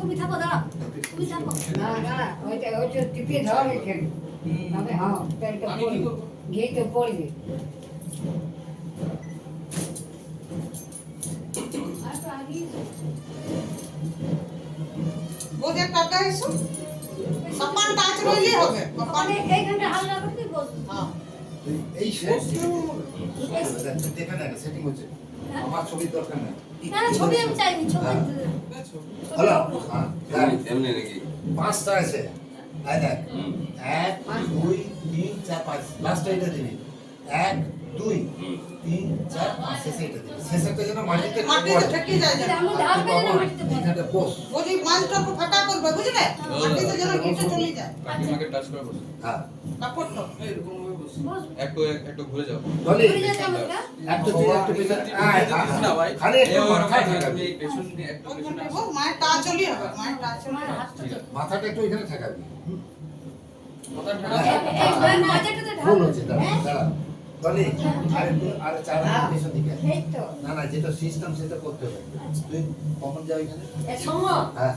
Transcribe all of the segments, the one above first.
তুমি থাকো দাঁড়াও তুমি থাকো না না ওইটা টিপে ধর এখানে তবে হ্যাঁ তেলটা আমি কি পড়বে করব? ঘিতে পড়বে আর তো আগে বোঝে টাকা এসো সমান টাচ রইলেই হবে ওখানে এইখানটা হালকা করে দিই বস হ্যাঁ এই দেখে না সেটিং হচ্ছে আমার ছবির দরকার নেই না না ছবি আমি চাইনি ছবি হ্যালো হ্যাঁ এমনি নাকি পাঁচটা আছে এই দেখ এক দুই তিন চার পাঁচ লাস্ট এটা দিবি এক দুই তিন চার পাঁচ শেষে এটা দিবি শেষেরটা যেন মাটিতে মাটিতে ঠেকে যায় যেন। আমি ঢালবে না মাটিতে পড়ে। এখানে বস বোঝি মাছটাকে ফাঁকা করবে বুঝলে মাটিতে যেন গিটে চলে যায় কাকিমাকে টাচ করে বসো হ্যাঁ কাপড়টা এরকম ভাবে বসো বস একটু ঘুরে যাও বলি ঘুরে যেতে হবে না একটু দিন একটু পিছনে না ভাই খালি একটু মাথা তুমি ঠেকাবি এই পেছন দিয়ে একটু পেছনে আসো মায়ের টাচ চলি হবে মায়ের টাচ চলি আমার হাতটা তো মাথাটা একটু এখানে ঠেকাবি মাথা এই ঠান্ডা এই মাথাটা তো ভুল ঢাল হচ্ছে দাঁড়া হ্যাঁ দাঁড়া বলি আর চার পিছন দিকে এই তো না না যেটা সিস্টেম সেটা করতে হবে তুই কখন যাও এখানে এ সময় হ্যাঁ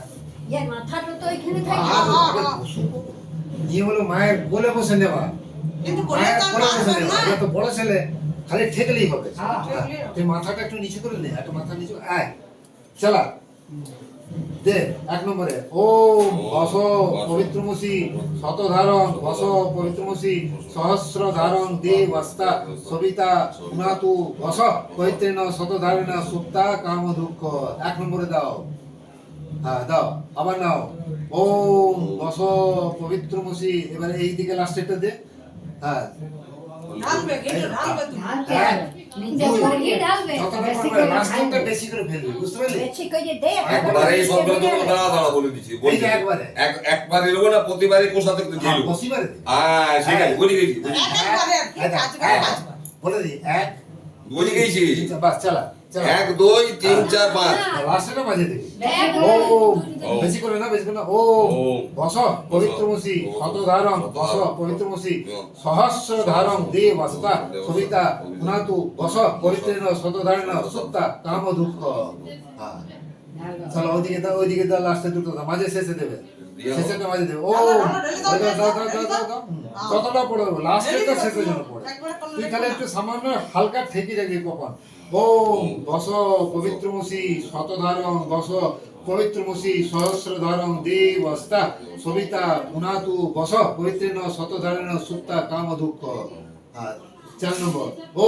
এই মাথাটা তো এখানে থাকে নিয়ে হলো মায়ের কোলে বসে নেওয়া কিন্তু কোলে মায়ের তো কোলে আর বসে বাঁধবে নেওয়া না এটা তো বড় ছেলে খালি ঠেকলেই হবে হ্যাঁ, হ্যাঁ, ঠেকলেই হবে। তুই মাথাটা একটু নিচু করে নে একটু মাথা নিচু আয় চালা দে এক নম্বরে ওম বস পবিত্রমসি শতধারং বস পবিত্রমসি সহস্র ধারং দে বস্তা সবিতা পুনাতু বস পবিত্রেণ শতধারেণ সুপ্তা কাম দুঃখ এক নম্বরে দাও হ্যাঁ দাও আবার নাও ওম বস পবিত্রমসি এবারে এই দিকে লাস্টেরটা দে হ্যাঁ ঢালবে গিটে ঢালবে তুমি ঢালতে এক, হবে নিচে দুই, পড়বে ঢালবে যতটা বেশি পারবে করে লাস্টেরটা ঢালবে। বেশি করে ফেলবি বুঝতে পারলি বেশি করে দে একবারে এই সবগুলো তো দাঁড়া দাঁড়া বলে দিচ্ছি এই যে একবারে। একবার এলো না প্রতিবারই কোষাতে তো হ্যাঁ, গেল বসিবারে দে। ঠিক আছে বলে গেছি একবারে আর কি এক, পাঁচবার এক, পাঁচবার বলে দি এক বলে গেছি বাস চালা চালা 1 2 3 4 5 লাস্টেরটা বাজে দিবি এক ও ও। বেশি করে না বেশি করে না ও ওম। বস পবিত্রমসি শতধারং বস পবিত্রমসি সহস্র ধারং দে বস্তা সবিতা পুনাতু বস পবিত্রেণ শতধারেণ সুপ্তা কাম দুঃখ হ্যাঁ চলো ওইদিকে দাও লাস্টে দুটো দাও মাঝে শেষে দেবে শেষেটা মাঝে দেবে ও দাও যতটা পড়ে দেবো লাস্টেরটা শেষে যেন পড়ে তুই খালি একটু সামান্য হালকা ঠেকি রাখবি কখন ও বস পবিত্রমসি শতধারং বস পবিত্রমসি সহস্রধারং দেবস্তা সবিতা পুনাতু বস পবিত্রেণ শতধারেণ সুপ্তা কাম দুঃখ আর 4 নম্বর ও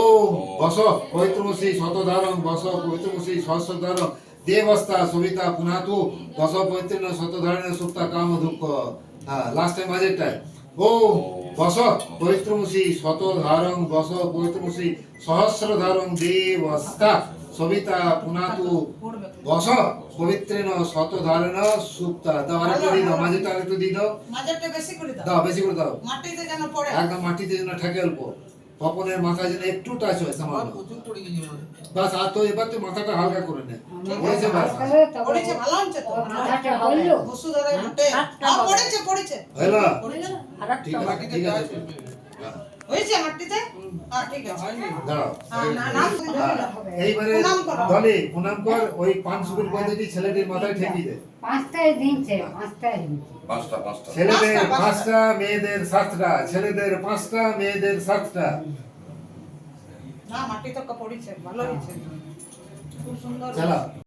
বস পবিত্রমসি শতধারং বস পবিত্রমসি সহস্রধারং দেবস্তা সবিতা পুনাতু বস পবিত্রেণ শতধারেণ সুপ্তা কাম দুঃখ হ্যাঁ লাস্টে মাঝেরটায় ও বস পবিত্রমসি শতধারং বস পবিত্রমসি সহস্রধারং দেবস্তা সবিতা পুনাতু বস পবিত্রেণ শতধারেণ সুপ্তা দাও আরেকটু দিয়ে দাও মাঝেটা আরেকটু দিয়ে দাও মাঝেরটা বেশি করে দাও দাও বেশি করে দাও মাটিতে যেন পড়ে একদম মাটিতে যেন ঠেকে অল্প কপনের মাথা যেন একটু টাচ হয় সামান্য প্রচুর পড়ে গেছি মানে বাস আর তো এবার তুই মাথাটা হালকা করে নে হয়েছে বাস পড়েছে ভালো হচ্ছে তো মাথাটা হইলো বসু ধরে উঠে হাতটা হ্যাঁ হবে। পড়েছে হলো পড়ে গেল ঠিক আছে মাটিতে ঠিক আছে টাচ করবে হয়েছে মাটিতে হ্যাঁ ঠিক আছে হয়নি দাঁড়াও হ্যাঁ নাম এইবারে প্রণাম করো। বলে প্রণাম কর ওই পান সুপুর পদ্ধতি ছেলেটির মাথায় ঠেকিয়ে দে পাঁচটায় দিনছে পাঁচটায় দিনছে পাঁচটা ছেলেদের পাঁচটা। 5টা মেয়েদের 7টা ছেলেদের 5টা মেয়েদের 7টা না মাটি তো পড়েছে ভালো হয়েছে খুব সুন্দর চলো